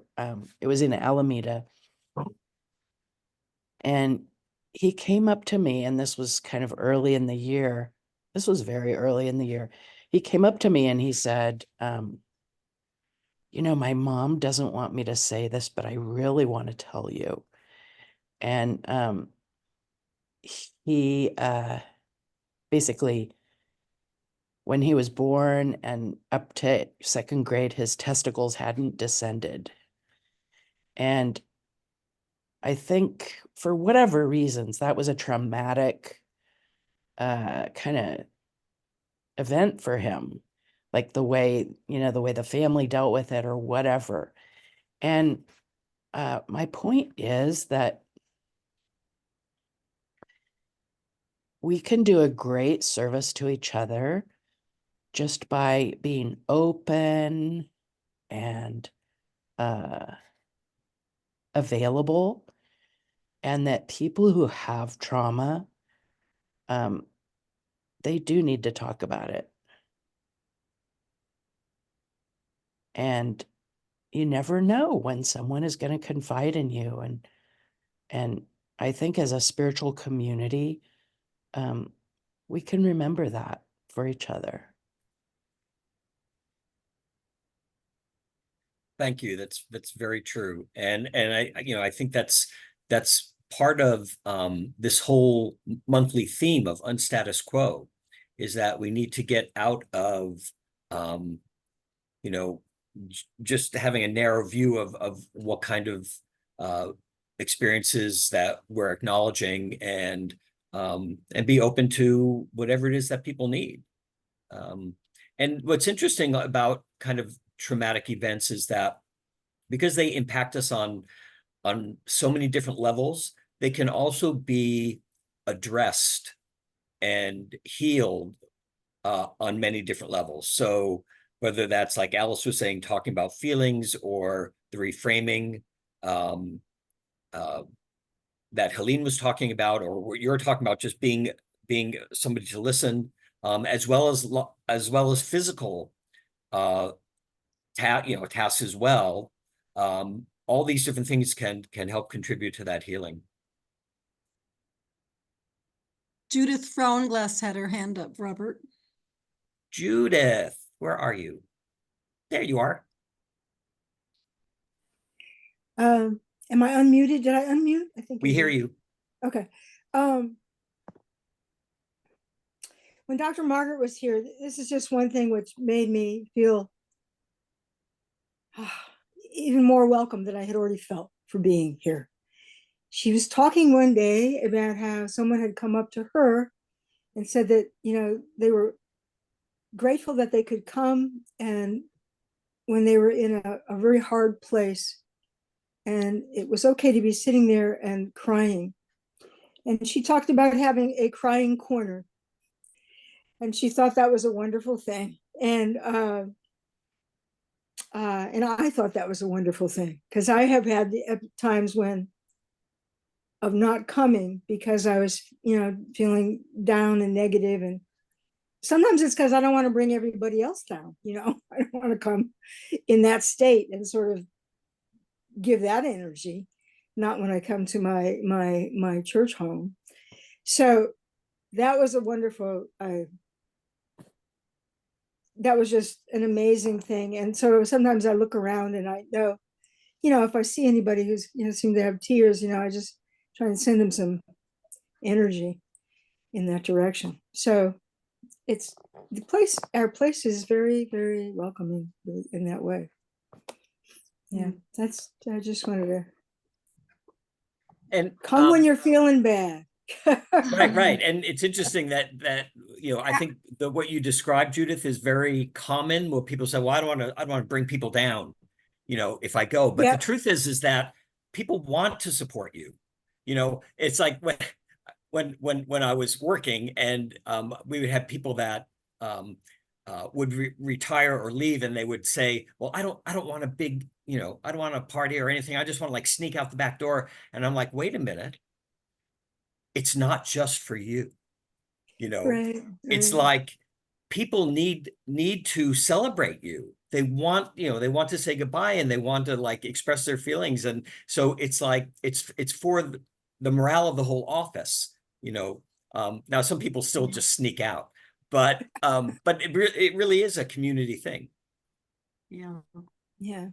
It was in Alameda. And he came up to me, and this was kind of early in the year. This was very early in the year. He came up to me and he said, my mom doesn't want me to say this, but I really want to tell you. And he basically, when he was born and up to second grade, his testicles hadn't descended. And I think for whatever reasons, that was a traumatic kind of event for him, like the way the family dealt with it or whatever. And my point is that we can do a great service to each other just by being open and available, and that people who have trauma, they do need to talk about it. And you never know when someone is going to confide in you. And I think as a spiritual community, we can remember that for each other. Thank you. That's very true. And I think that's part of this whole monthly theme of unstatus quo, is that we need to get out of just having a narrow view of what kind of experiences that we're acknowledging, and be open to whatever it is that people need. And what's interesting about kind of traumatic events is that because they impact us on so many different levels, they can also be addressed and healed on many different levels. So whether that's, like Alice was saying, talking about feelings, or the reframing that Helene was talking about, or what you're talking about, just being somebody to listen, as well as physical tasks as well. All these different things can help contribute to that healing. Judith Fraunglass had her hand up, Robert. Judith, where are you? There you are. Am I unmuted? Did I unmute? I think We I hear did. you. Okay. When Dr. Margaret was here, this is just one thing which made me feel even more welcome than I had already felt for being here. She was talking one day about how someone had come up to her and said that, they were grateful that they could come, and when they were in a very hard place, and it was okay to be sitting there and crying. And she talked about having a crying corner, and she thought that was a wonderful thing. And I thought that was a wonderful thing, because I have had times of not coming because I was, feeling down and negative. And sometimes it's because I don't want to bring everybody else down. I don't want to come in that state and sort of give that energy, not when I come to my church home. So that was a wonderful, that was just an amazing thing. And so sometimes I look around and I know, if I see anybody who's, seem to have tears, I just try and send them some energy in that direction. So it's our place is very, very welcoming in that way. Yeah, I just wanted to And come when you're feeling bad. right. And it's interesting that I think what you described, Judith, is very common, where people say, well, I don't want to bring people down, if I go. But the truth is that people want to support you. It's like when I was working, and we would have people that would retire or leave, and they would say, well, I don't want a big, I don't want a party or anything. I just want to, like, sneak out the back door. And I'm like, wait a minute. It's not just for you. Right. It's like people need to celebrate you. They want, they want to say goodbye, and they want to, like, express their feelings. And so it's like, it's for the morale of the whole office. Now some people still just sneak out, but it really is a community thing. Yeah. Yeah.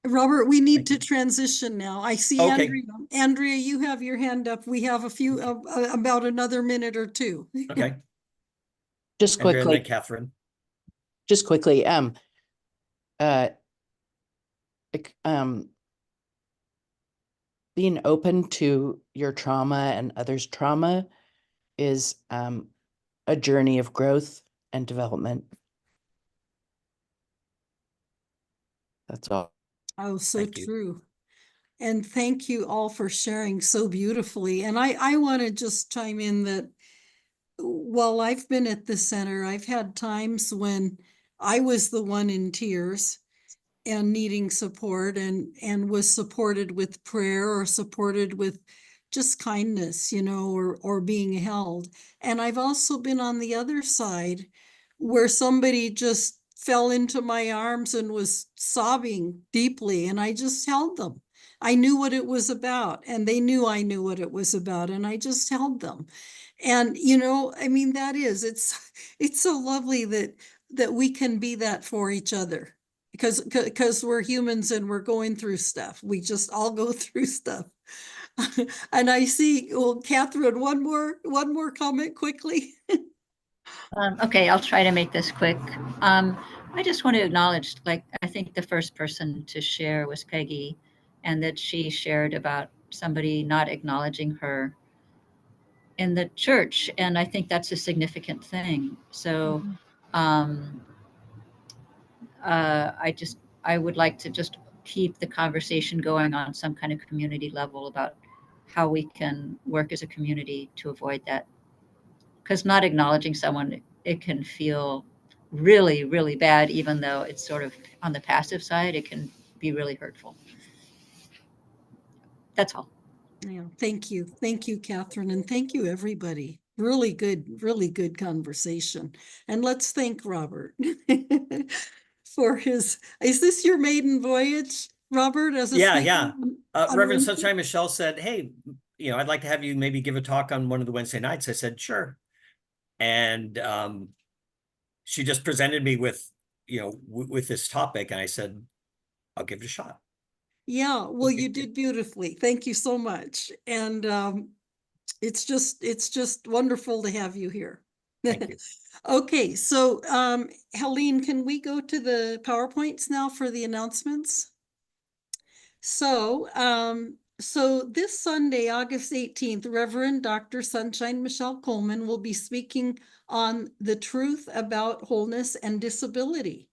Robert, we need to transition now. I see Okay. Andrea. Andrea, you have your hand up. We have a few, about another minute or two. Okay. Just Andrea, and quickly, then Catherine. Being open to your trauma and others' trauma is a journey of growth and development. That's all. Oh, so Thank you. true. And thank you all for sharing so beautifully. And I want to just chime in that while I've been at the center, I've had times when I was the one in tears and needing support, and was supported with prayer or supported with just kindness, or being held. And I've also been on the other side where somebody just fell into my arms and was sobbing deeply, and I just held them. I knew what it was about, and they knew I knew what it was about, and I just held them. And I mean, it's so lovely that we can be that for each other, because we're humans and we're going through stuff. We just all go through stuff. And I see, well, Catherine, one more comment quickly. Okay, I'll try to make this quick. I just want to acknowledge, like, I think the first person to share was Peggy, and that she shared about somebody not acknowledging her in the church. And I think that's a significant thing. So um, I would like to just keep the conversation going on some kind of community level about how we can work as a community to avoid that. Because not acknowledging someone, it can feel really, really bad, even though it's sort of on the passive side, it can be really hurtful. That's all. Yeah, thank you. Thank you, Catherine, and thank you, everybody. Really good conversation. And let's thank Robert for is this your maiden voyage, Robert, as a Yeah, speaker yeah. on Reverend Wednesday? Sunshine Michelle said, hey, I'd like to have you maybe give a talk on one of the Wednesday nights. I said, sure. And she just presented me with, with this topic. And I said, I'll give it a shot. Yeah, well, you did beautifully. Thank you so much. And it's just wonderful to have you here. Thank you. Okay, so Helene, can we go to the PowerPoints now for the announcements? So this Sunday, August 18th, Reverend Dr. Sunshine Michelle Coleman will be speaking on the truth about wholeness and disability.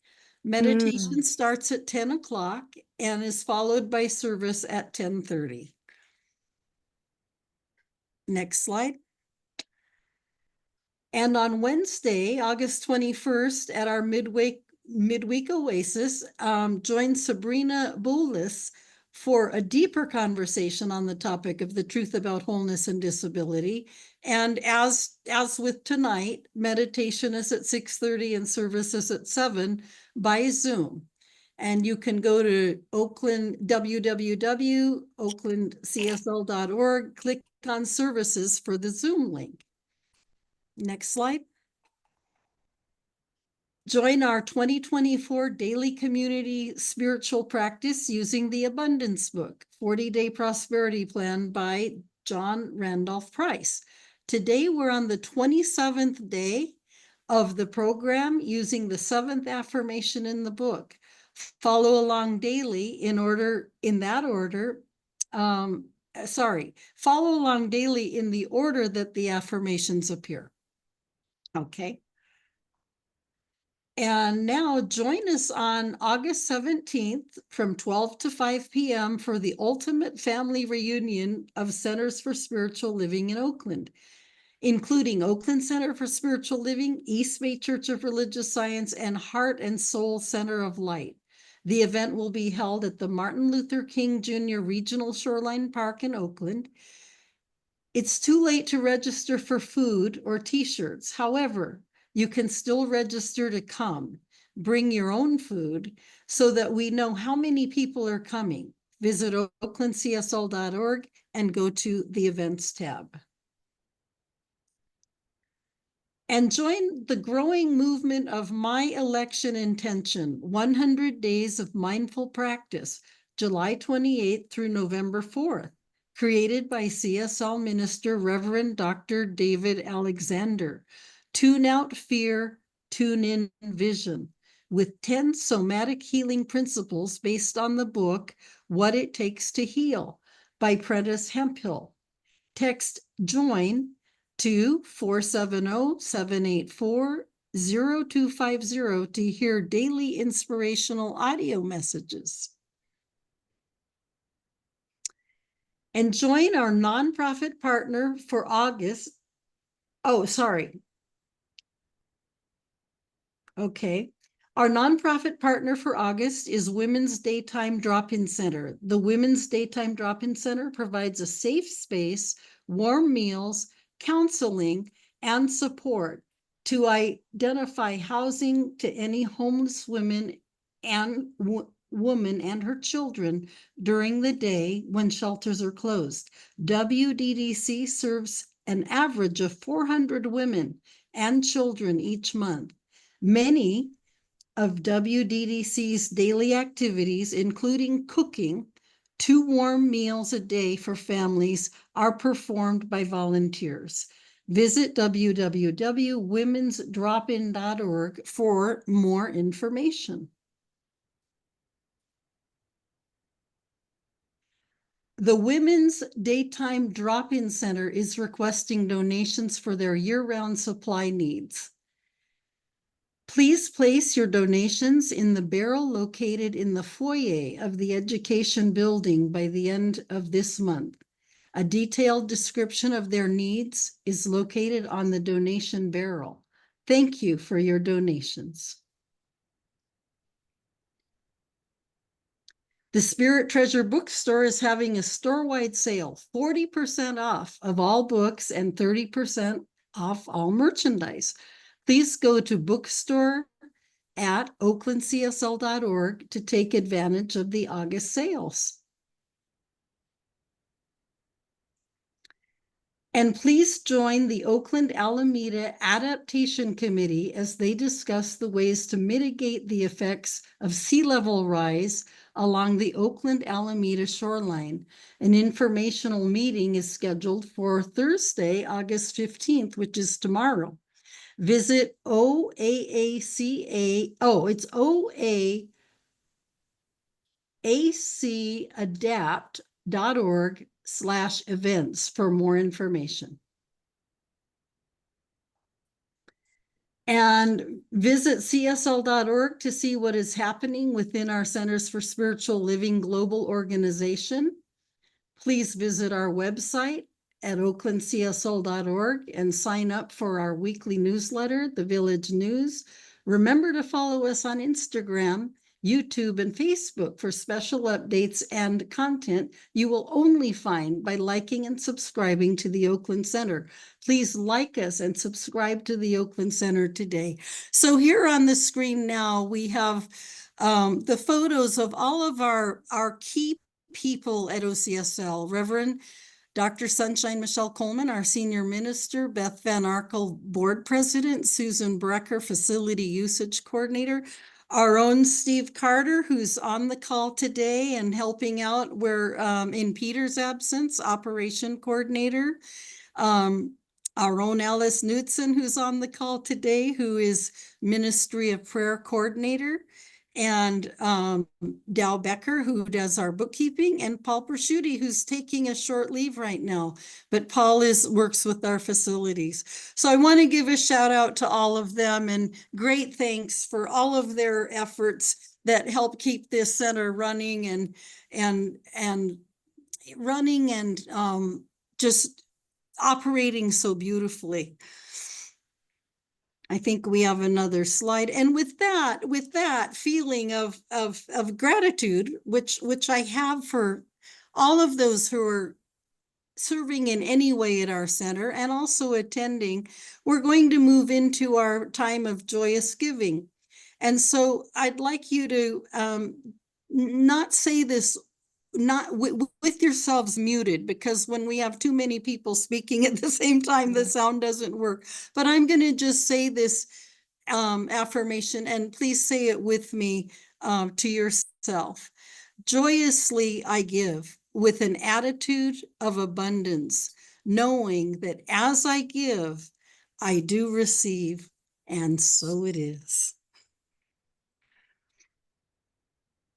Meditation starts at 10 o'clock and is followed by service at 10:30. Next slide. And on Wednesday, August 21st, at our midweek oasis, join Sabrina Boulis for a deeper conversation on the topic of the truth about wholeness and disability. And as with tonight, meditation is at 6:30 and service is at 7 by Zoom. And you can go to www.oaklandcsl.org, click on services for the Zoom link. Next slide. Join our 2024 daily community spiritual practice using the Abundance Book, 40-Day Prosperity Plan by John Randolph Price. Today, we're on the 27th day of the program using the 7th affirmation in the book. Follow along daily follow along daily in the order that the affirmations appear. Okay. And now join us on August 17th from 12 to 5 p.m. for the ultimate family reunion of Centers for Spiritual Living in Oakland, including Oakland Center for Spiritual Living, East Bay Church of Religious Science, and Heart and Soul Center of Light. The event will be held at the Martin Luther King Jr. Regional Shoreline Park in Oakland. It's too late to register for food or t-shirts. However, you can still register to come. Bring your own food so that we know how many people are coming. Visit oaklandcsl.org and go to the events tab. And join the growing movement of My Election Intention, 100 Days of Mindful Practice, July 28th through November 4th, created by CSL Minister Reverend Dr. David Alexander. Tune out fear, tune in vision, with 10 somatic healing principles based on the book, What It Takes to Heal, by Prentice Hemphill. Text JOIN to 470-784-0250 to hear daily inspirational audio messages. And join our nonprofit partner for August Oh, sorry. Okay. Our nonprofit partner for August is Women's Daytime Drop-In Center. The Women's Daytime Drop-In Center provides a safe space, warm meals, counseling, and support to identify housing to any homeless women and woman and her children during the day when shelters are closed. WDDC serves an average of 400 women and children each month. Many of WDDC's daily activities, including cooking 2 warm meals a day for families, are performed by volunteers. Visit www.womensdropin.org for more information. The Women's Daytime Drop-In Center is requesting donations for their year-round supply needs. Please place your donations in the barrel located in the foyer of the Education Building by the end of this month. A detailed description of their needs is located on the donation barrel. Thank you for your donations. The Spirit Treasure Bookstore is having a store-wide sale, 40% off of all books and 30% off all merchandise. Please go to bookstore@oaklandcsl.org to take advantage of the August sales. And please join the Oakland Alameda Adaptation Committee as they discuss the ways to mitigate the effects of sea level rise along the Oakland Alameda shoreline. An informational meeting is scheduled for Thursday, August 15th, which is tomorrow. Visit oacadapt.org/events for more information. And visit csl.org to see what is happening within our Centers for Spiritual Living global organization. Please visit our website at oaklandcsl.org and sign up for our weekly newsletter, The Village News. Remember to follow us on Instagram, YouTube, and Facebook for special updates and content you will only find by liking and subscribing to the Oakland Center. Please like us and subscribe to the Oakland Center today. So here on the screen now, we have the photos of all of our key people at OCSL. Reverend Dr. Sunshine Michelle Coleman, our senior minister, Beth Van Arkel, board president, Susan Brecker, facility usage coordinator, our own Steve Carter, who's on the call today and helping out where in Peter's absence, operation coordinator, our own Alice Knudsen, who's on the call today, who is Ministry of Prayer coordinator, and Dow Becker, who does our bookkeeping, and Paul Prosciutti, who's taking a short leave right now. But Paul works with our facilities. So I want to give a shout out to all of them and great thanks for all of their efforts that help keep this center running and just operating so beautifully. I think we have another slide. And with that feeling of gratitude, which I have for all of those who are serving in any way at our center and also attending, we're going to move into our time of joyous giving. And so I'd like you to not say this with yourselves muted, because when we have too many people speaking at the same time, the sound doesn't work. But I'm going to just say this affirmation, and please say it with me to yourself. Joyously I give with an attitude of abundance, knowing that as I give, I do receive, and so it is.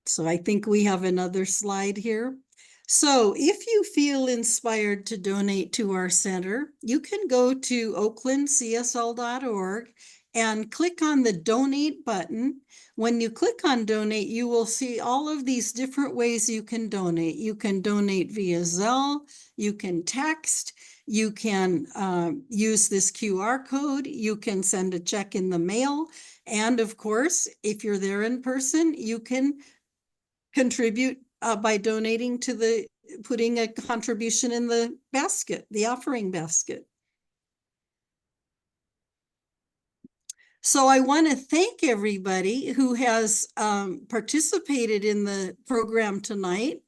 So I think we have another slide here. So if you feel inspired to donate to our center, you can go to oaklandcsl.org and click on the donate button. When you click on donate, you will see all of these different ways you can donate. You can donate via Zelle, you can text, You can use this QR code. You can send a check in the mail. And of course, if you're there in person, you can contribute by donating to putting a contribution in the basket, the offering basket. So I want to thank everybody who has participated in the program tonight.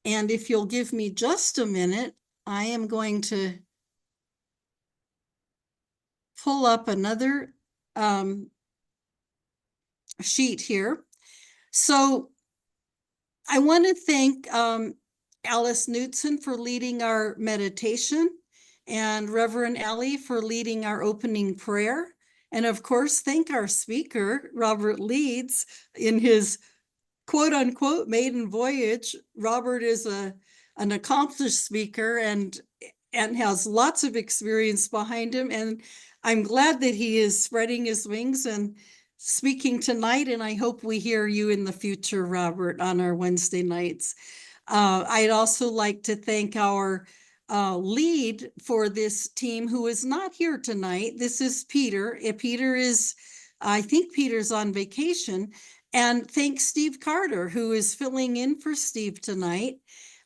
And if you'll give me just a minute, I am going to pull up another sheet here. So I want to thank Alice Knudsen for leading our meditation, and Reverend Allie for leading our opening prayer. And of course, thank our speaker, Robert Leeds, in his quote unquote maiden voyage. Robert is an accomplished speaker and has lots of experience behind him. And I'm glad that he is spreading his wings and speaking tonight. And I hope we hear you in the future, Robert, on our Wednesday nights. I'd also like to thank our lead for this team who is not here tonight. This is Peter. I think Peter's on vacation. And thanks Steve Carter, who is filling in for Steve tonight.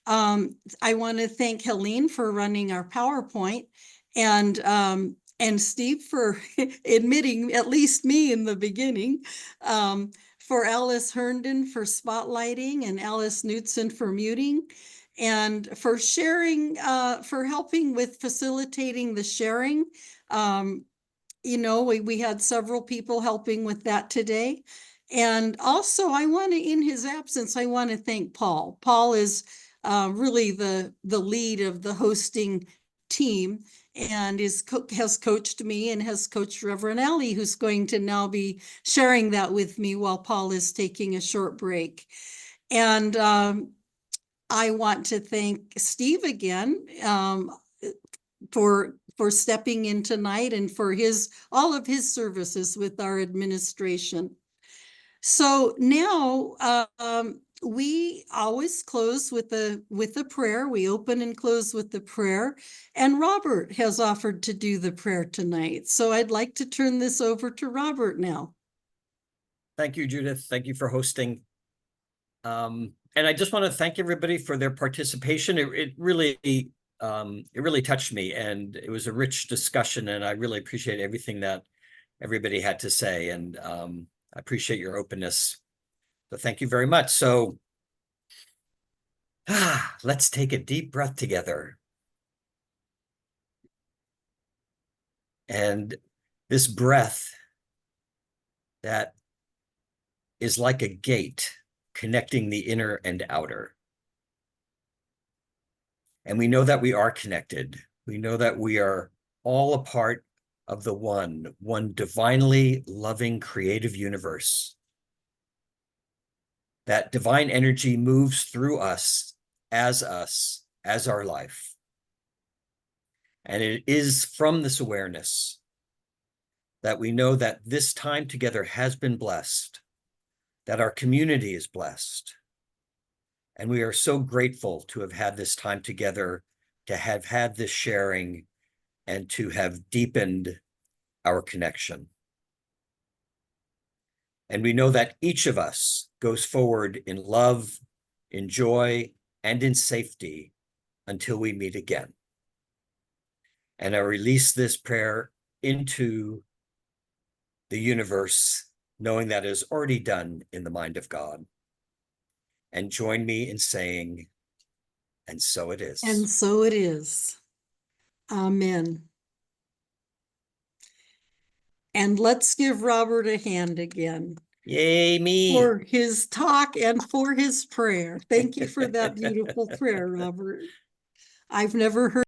I want to thank Helene for running our PowerPoint, and Steve for admitting at least me in the beginning, for Alice Herndon for spotlighting, and Alice Knudsen for muting, and for sharing, for helping with facilitating the sharing. We had several people helping with that today. And also in his absence, I want to thank Paul. Paul is really the lead of the hosting team, and has coached me and has coached Reverend Allie, who's going to now be sharing that with me while Paul is taking a short break. And I want to thank Steve again for stepping in tonight and for all of his services with our administration. So now we always close with a prayer. We open and close with the prayer, and Robert has offered to do the prayer tonight. So I'd like to turn this over to Robert now. Thank you, Judith. Thank you for hosting. And I just want to thank everybody for their participation. It really touched me, and it was a rich discussion, and I really appreciate everything that everybody had to say, and I appreciate your openness. So thank you very much. So let's take a deep breath together. And this breath that is like a gate connecting the inner and outer. And we know that we are connected. We know that we are all a part of the one divinely loving creative universe. That divine energy moves through us, as our life. And it is from this awareness that we know that this time together has been blessed, that our community is blessed. And we are so grateful to have had this time together, to have had this sharing, and to have deepened our connection. And we know that each of us goes forward in love, in joy, and in safety until we meet again. And I release this prayer into the universe, knowing that it is already done in the mind of God. And join me in saying, and so it is. And so it is. Amen. And let's give Robert a hand again. Yay, me. For his talk and for his prayer. Thank you for that beautiful prayer, Robert. I've never heard